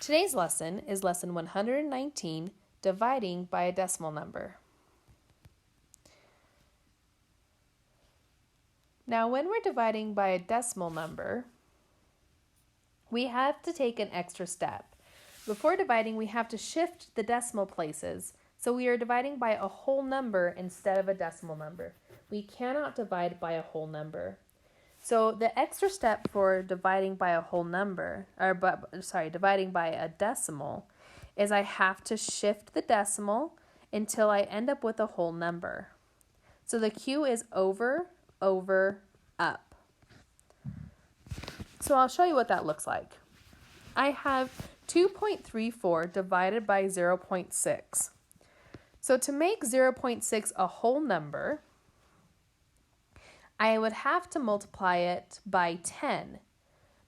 Today's lesson is lesson 119, dividing by a decimal number. Now, when we're dividing by a decimal number, we have to take an extra step. Before dividing, we have to shift the decimal places, so we are dividing by a whole number instead of a decimal number. We cannot divide by a whole number. So the extra step for dividing by a whole number, dividing by a decimal, is I have to shift the decimal until I end up with a whole number. So the Q is over, up. So I'll show you what that looks like. I have 2.34 divided by 0.6. So to make 0.6 a whole number, I would have to multiply it by 10.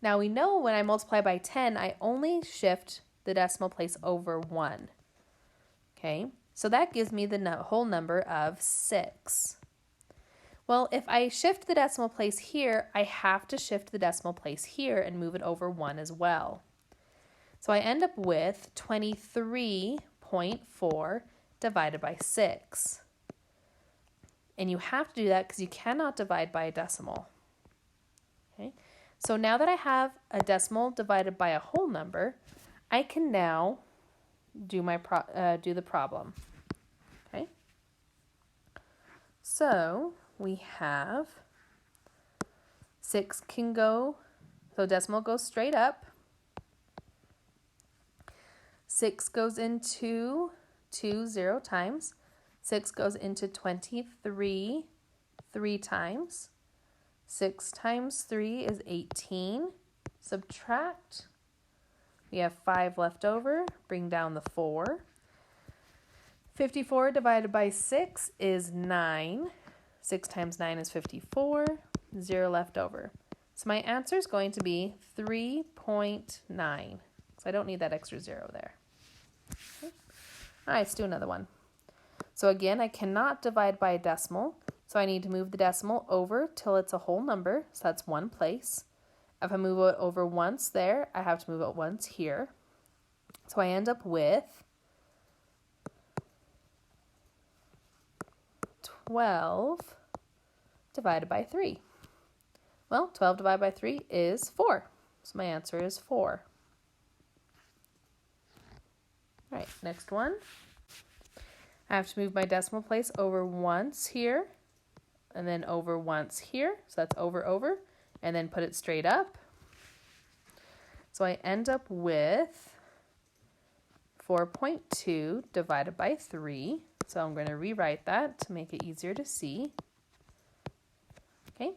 Now we know when I multiply by 10, I only shift the decimal place over 1. Okay, so that gives me the whole number of 6. Well, if I shift the decimal place here, I have to shift the decimal place here and move it over 1 as well. So I end up with 23.4 divided by 6. And you have to do that because you cannot divide by a decimal. Okay, so now that I have a decimal divided by a whole number, I can now do the problem. Okay, so we have 6 can go, so decimal goes straight up. 6 goes into 2 0 times. 6 goes into 23 3 times. 6 times 3 is 18. Subtract. We have 5 left over. Bring down the 4. 54 divided by 6 is 9. 6 times 9 is 54. 0 left over. So my answer is going to be 3.9. So I don't need that extra 0 there. Okay. All right, let's do another one. So again, I cannot divide by a decimal, so I need to move the decimal over till it's a whole number, so that's one place. If I move it over once there, I have to move it once here. So I end up with 12 divided by 3. Well, 12 divided by 3 is 4, so my answer is 4. All right, next one. I have to move my decimal place over once here, and then over once here, so that's over, and then put it straight up. So I end up with 4.2 divided by 3, so I'm going to rewrite that to make it easier to see. Okay,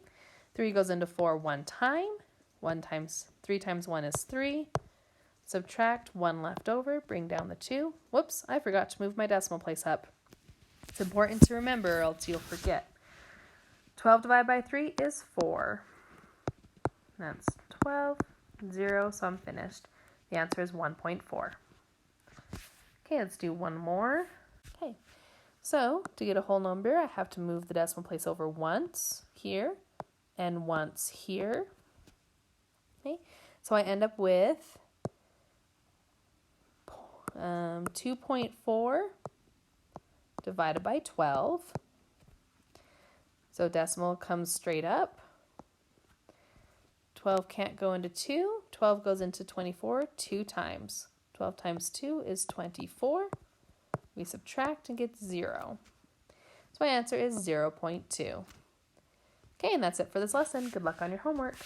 3 goes into 4 one time, 3 times 1 is 3. Subtract 1 left over, bring down the 2. Whoops, I forgot to move my decimal place up. It's important to remember or else you'll forget. 12 divided by 3 is 4. That's 12, 0, so I'm finished. The answer is 1.4. Okay, let's do one more. Okay, so to get a whole number, I have to move the decimal place over once here and once here. Okay, so I end up with 2.4 divided by 12. So decimal comes straight up. 12 can't go into 2. 12 goes into 24 2 times. 12 times 2 is 24. We subtract and get 0. So my answer is 0.2. Okay, and that's it for this lesson. Good luck on your homework.